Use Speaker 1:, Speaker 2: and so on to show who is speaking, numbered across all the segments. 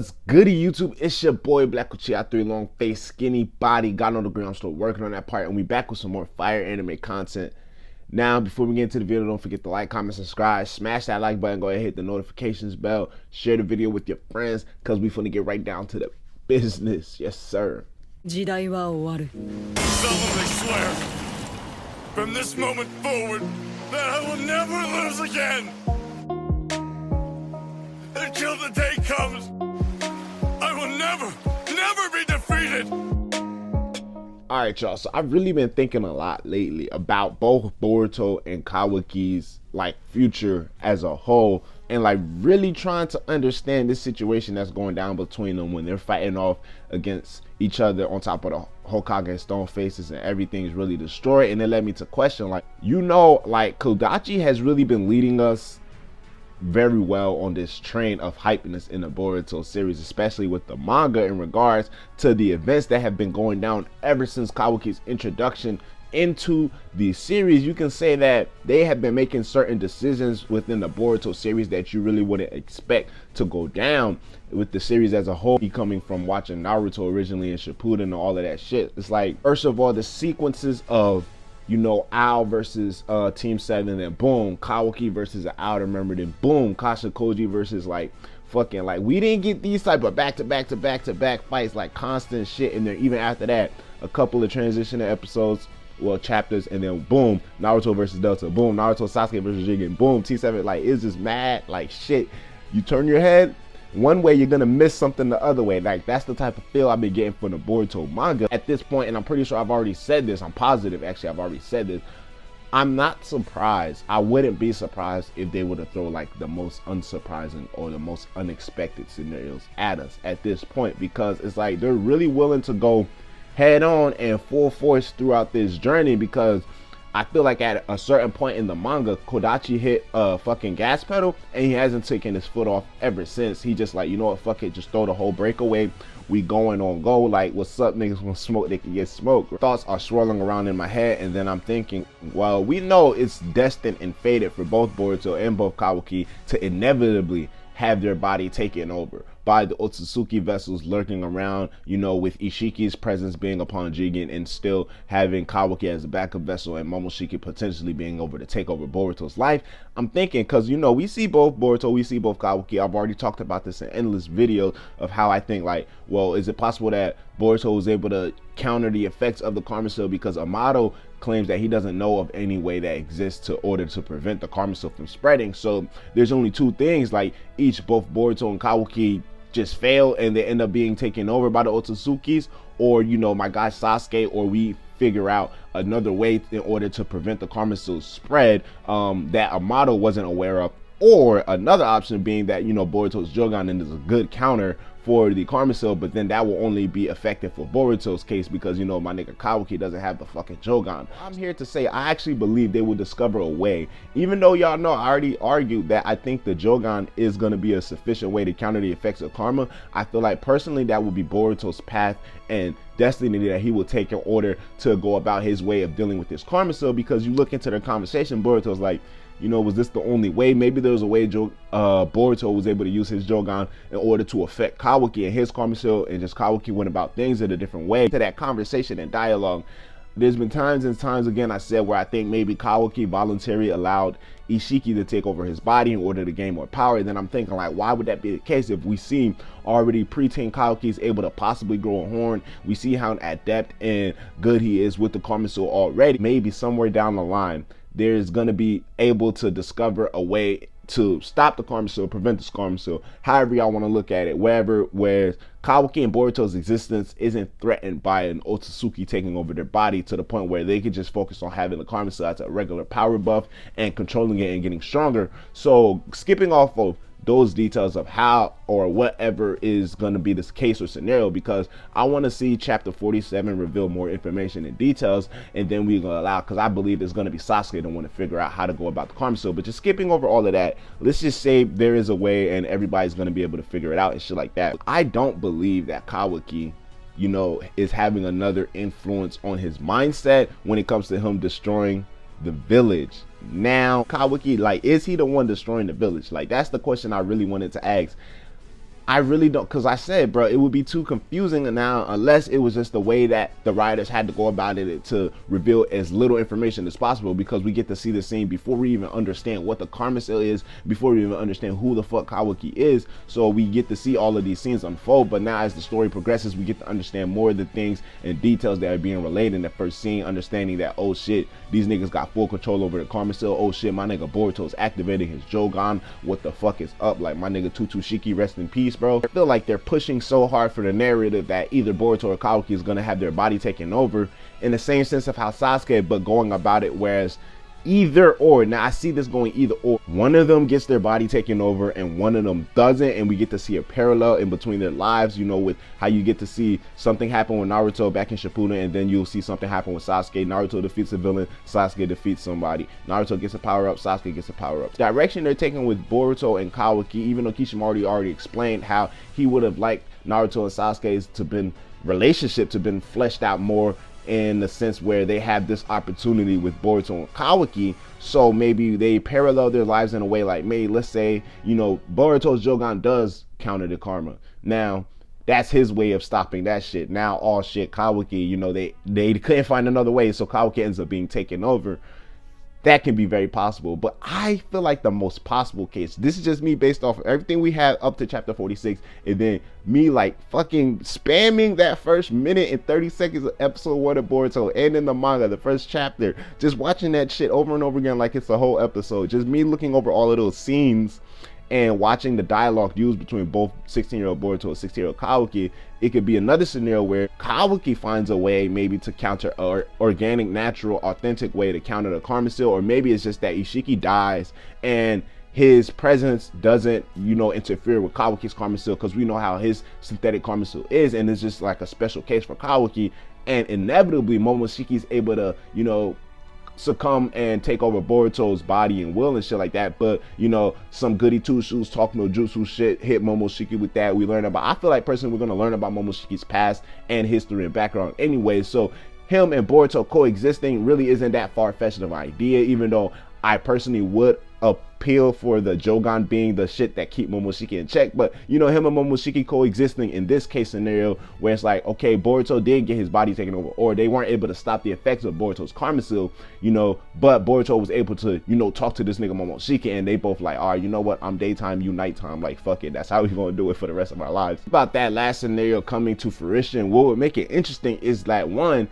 Speaker 1: What's goody YouTube? It's your boy Black Uchi, 3 long face, skinny body, got on the ground, still working on that part, and we back with some more fire anime content. Now, before we get into the video, don't forget to like, comment, subscribe, smash that like button, go ahead and hit the notifications bell, share the video with your friends, cause we finna get right down to the business. Yes, sir.
Speaker 2: 時代は終わる
Speaker 3: solemnly swear, from this moment forward, that I will never lose again. Until the day comes, I will never be defeated.
Speaker 1: Alright, y'all, so I've really been thinking a lot lately about both Boruto and Kawaki's future as a whole, and really trying to understand this situation that's going down between them when they're fighting off against each other on top of the Hokage stone faces and everything's really destroyed. And it led me to question, Kodachi has really been leading us very well on this train of hypeness in the Boruto series, especially with the manga in regards to the events that have been going down ever since Kawaki's introduction into the series. You can say that they have been making certain decisions within the Boruto series that you really wouldn't expect to go down with the series as a whole. Coming from watching Naruto originally and Shippuden and all of that shit, it's like, first of all, the sequences of Ao versus Team 7, then boom, Kawaki versus Ao, remember, then boom, Kasha Koji versus we didn't get these type of back-to-back fights, constant shit in there. Even after that, a couple of transition episodes, chapters, and then boom, Naruto versus Delta, boom, Naruto Sasuke versus Jigen, boom, T7, it's just mad, shit. You turn your head one way, you're gonna miss something the other way. That's the type of feel I've been getting from the Boruto manga at this point, and I'm pretty sure I've already said this. I'm positive, actually, I've already said this. I'm not surprised. I wouldn't be surprised if they were to throw the most unsurprising or the most unexpected scenarios at us at this point, because it's they're really willing to go head on and full force throughout this journey, because I feel like at a certain point in the manga, Kodachi hit a fucking gas pedal and he hasn't taken his foot off ever since. He just you know what, fuck it, just throw the whole breakaway. We going on go. What's up, niggas? Want smoke, they can get smoked. Thoughts are swirling around in my head, and then I'm thinking, well, we know it's destined and fated for both Boruto and both Kawaki to inevitably have their body taken over by the Otsutsuki vessels lurking around, with Ishiki's presence being upon Jigen, and still having Kawaki as a backup vessel, and Momoshiki potentially being over to take over Boruto's life. I'm thinking, because we see both Boruto, we see both Kawaki. I've already talked about this in endless videos of how I think is it possible that Boruto was able to counter the effects of the Karma Seal, because Amato claims that he doesn't know of any way that exists to order to prevent the Karma Seal from spreading. So there's only two things, both Boruto and Kawaki just fail and they end up being taken over by the Otsutsukis, or my guy Sasuke, or we figure out another way in order to prevent the Karma Seal spread that Amato wasn't aware of, or another option being that Boruto's Jogan is a good counter for the Karma Seal, but then that will only be effective for Boruto's case, because my nigga Kawaki doesn't have the fucking Jogan. I'm here to say I actually believe they will discover a way, even though y'all know I already argued that I think the Jogan is going to be a sufficient way to counter the effects of karma. I feel personally that will be Boruto's path and destiny that he will take in order to go about his way of dealing with this Karma Seal, because you look into their conversation, Boruto's was this the only way? Maybe there was a way Boruto was able to use his Jogan in order to affect Kawaki and his Karma Seal, and just Kawaki went about things in a different way. To that conversation and dialogue, there's been times and times again I said where I think maybe Kawaki voluntarily allowed Ishiki to take over his body in order to gain more power. And then I'm thinking, why would that be the case if we see already preteen Kawaki is able to possibly grow a horn? We see how adept and good he is with the Karma Seal already. Maybe somewhere down the line there's going to be able to discover a way to stop the Karma Seal, prevent the Karma Seal, however y'all want to look at it, where Kawaki and Boruto's existence isn't threatened by an Otsutsuki taking over their body, to the point where they can just focus on having the Karma Seal as a regular power buff and controlling it and getting stronger. So skipping off of those details of how or whatever is going to be this case or scenario, because I want to see chapter 47 reveal more information and details, and then we're going to allow, because I believe it's going to be Sasuke to want to figure out how to go about the Karma Seal. But just skipping over all of that, let's just say there is a way and everybody's going to be able to figure it out and shit like that. I don't believe that Kawaki is having another influence on his mindset when it comes to him destroying the village. Now Kawaki, is he the one destroying the village? That's the question I really wanted to ask. I really don't, because I said, bro, it would be too confusing now unless it was just the way that the writers had to go about it to reveal as little information as possible, because we get to see the scene before we even understand what the karma seal is, before we even understand who the fuck Kawaki is. So we get to see all of these scenes unfold, but now as the story progresses, we get to understand more of the things and details that are being relayed in the first scene, understanding that, oh shit, these niggas got full control over the karma seal. Oh shit, my nigga Boruto's activating his Jogan. What the fuck is up? Like, my nigga Tutu Shiki, rest in peace, bro. I feel like they're pushing so hard for the narrative that either Boruto or Kawaki is gonna have their body taken over, in the same sense of how Sasuke, but going about it whereas either or. Now I see this going either or. One of them gets their body taken over and one of them doesn't, and we get to see a parallel in between their lives, you know, with how you get to see something happen with Naruto back in Shippuden, and then you'll see something happen with Sasuke. Naruto defeats a villain, Sasuke defeats somebody. Naruto gets a power up, Sasuke gets a power up. The direction they're taking with Boruto and Kawaki, even though Kishimoto already explained how he would have liked Naruto and Sasuke's to been relationship to been fleshed out more in the sense where they have this opportunity with Boruto and Kawaki, so maybe they parallel their lives in a way like, maybe let's say, you know, Boruto's Jogan does counter the karma. Now that's his way of stopping that shit. Now all shit, Kawaki, you know, they couldn't find another way, so Kawaki ends up being taken over. That can be very possible, but I feel like the most possible case, this is just me based off of everything we had up to chapter 46, and then me like fucking spamming that first minute and 30 seconds of episode 1 of Boruto and in the manga, the first chapter, just watching that shit over and over again like it's a whole episode, just me looking over all of those scenes and watching the dialogue used between both 16-year-old Boruto and 16-year-old Kawaki. It could be another scenario where Kawaki finds a way maybe to counter, or organic, natural, authentic way to counter the karma seal, or maybe it's just that Ishiki dies and his presence doesn't, you know, interfere with Kawaki's karma seal, because we know how his synthetic karma seal is, and it's just like a special case for Kawaki, and inevitably Momoshiki's able to, you know, succumb and take over Boruto's body and will and shit like that. But you know, some goody two shoes talk no jutsu shit hit Momoshiki with that. We learn about, I feel like personally we're gonna learn about Momoshiki's past and history and background anyway, so him and Boruto coexisting really isn't that far-fetched of an idea, even though I personally would appeal for the Jogan being the shit that keep Momoshiki in check. But you know, him and Momoshiki coexisting in this case scenario where it's like, okay, Boruto did get his body taken over, or they weren't able to stop the effects of Boruto's karma seal, you know, but Boruto was able to, you know, talk to this nigga Momoshiki, and they both like, all right, you know what, I'm daytime, you nighttime, like fuck it, that's how we gonna do it for the rest of our lives. About that last scenario coming to fruition, what would make it interesting is that, one,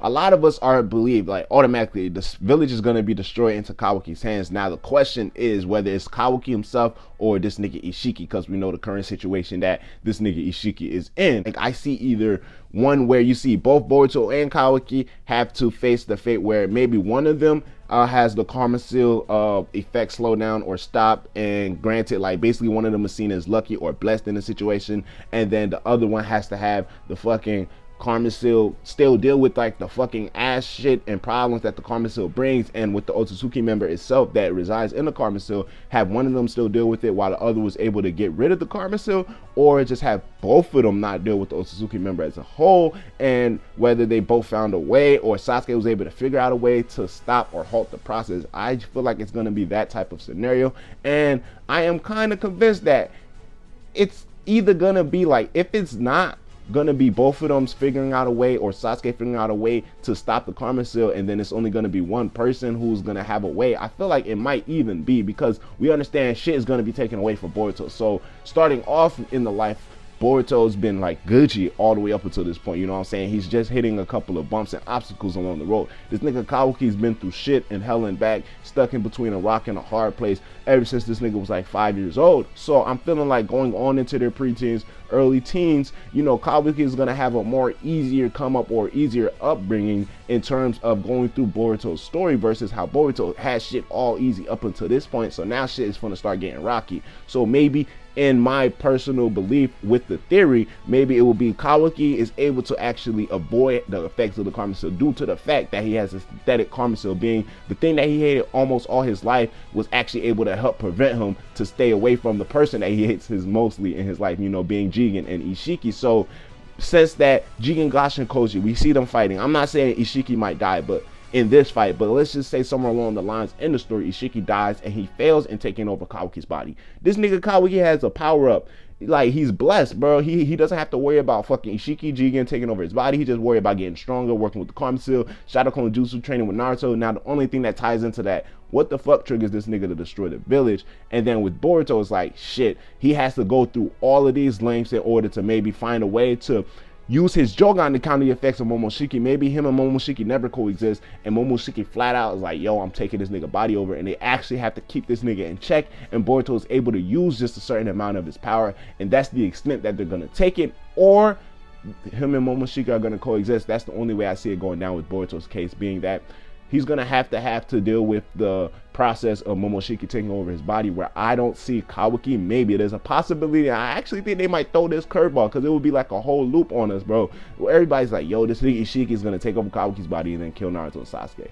Speaker 1: a lot of us are believed like automatically this village is going to be destroyed into Kawaki's hands. Now the question is whether it's Kawaki himself or this nigga Ishiki, because we know the current situation that this nigga Ishiki is in. Like, I see either one where you see both Boruto and Kawaki have to face the fate where maybe one of them has the karma seal effect slow down or stop, and granted, like basically one of them is seen as lucky or blessed in the situation, and then the other one has to have the fucking karma seal still deal with like the fucking ass shit and problems that the karma seal brings, and with the Otsutsuki member itself that resides in the karma seal, have one of them still deal with it while the other was able to get rid of the karma seal, or just have both of them not deal with the Otsutsuki member as a whole, and whether they both found a way or Sasuke was able to figure out a way to stop or halt the process. I feel like it's going to be that type of scenario, and I am kind of convinced that it's either going to be like, if it's not gonna be both of them figuring out a way, or Sasuke figuring out a way to stop the karma seal, and then it's only gonna be one person who's gonna have a way. I feel like it might even be, because we understand shit is gonna be taken away from Boruto. So starting off in the life, Boruto's been like Gucci all the way up until this point, you know what I'm saying? He's just hitting a couple of bumps and obstacles along the road. This nigga Kawaki's been through shit and hell and back, stuck in between a rock and a hard place ever since this nigga was like 5 years old. So I'm feeling like going on into their preteens, early teens, you know, Kawaki is gonna have a more easier come up or easier upbringing in terms of going through Boruto's story, versus how Boruto has shit all easy up until this point. So now shit is gonna start getting rocky. So maybe, in my personal belief with the theory, maybe it will be Kawaki is able to actually avoid the effects of the karma seal due to the fact that he has a synthetic karma seal, being the thing that he hated almost all his life was actually able to help prevent him to stay away from the person that he hates his mostly in his life, you know, being Jigen and Ishiki. So since that Jigen, Gash, and Koji, we see them fighting. I'm not saying Ishiki might die, but in this fight, but let's just say somewhere along the lines in the story, Ishiki dies and he fails in taking over Kawaki's body. This nigga Kawaki has a power up. Like, he's blessed, bro. He doesn't have to worry about fucking Ishiki Jigen taking over his body. He just worry about getting stronger, working with the Karma Seal, Shadow Clone Jutsu, training with Naruto. Now, the only thing that ties into that, what the fuck triggers this nigga to destroy the village? And then with Boruto, it's like, shit, he has to go through all of these lengths in order to maybe find a way to use his Jogan to counter the effects of Momoshiki. Maybe him and Momoshiki never coexist, and Momoshiki flat out is like, yo, I'm taking this nigga body over, and they actually have to keep this nigga in check, and Boruto is able to use just a certain amount of his power, and that's the extent that they're gonna take it, or him and Momoshiki are gonna coexist. That's the only way I see it going down with Boruto's case, being that he's gonna have to deal with the process of Momoshiki taking over his body, where I don't see Kawaki. Maybe there's a possibility. I actually think they might throw this curveball, because it would be like a whole loop on us, bro. Where everybody's like, yo, this nigga Ishiki is gonna take over Kawaki's body and then kill Naruto and Sasuke.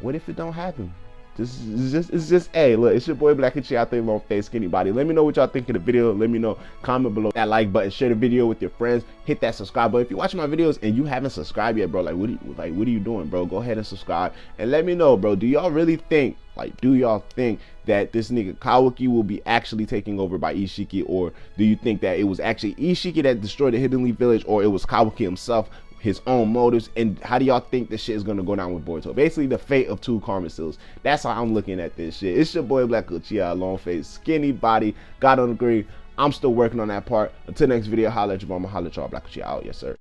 Speaker 1: What if it don't happen? It's just, hey, look, it's your boy Black Itchy out there, long face, skinny body. Let me know what y'all think of the video. Let me know, comment below that like button, share the video with your friends, hit that subscribe button. If you're watching my videos and you haven't subscribed yet, bro, what are you doing, bro? Go ahead and subscribe and let me know, bro. Do y'all really think, do y'all think that this nigga Kawaki will be actually taking over by Ishiki, or do you think that it was actually Ishiki that destroyed the Hidden Leaf Village, or it was Kawaki himself, his own motives? And how do y'all think this shit is gonna go down with Boruto? Basically, the fate of two Karma Seals. That's how I'm looking at this shit. It's your boy Black Uchiha, long face, skinny body. God don't agree. I'm still working on that part. Until next video, holla at your mama, holla at y'all. Black Uchiha out, yes sir.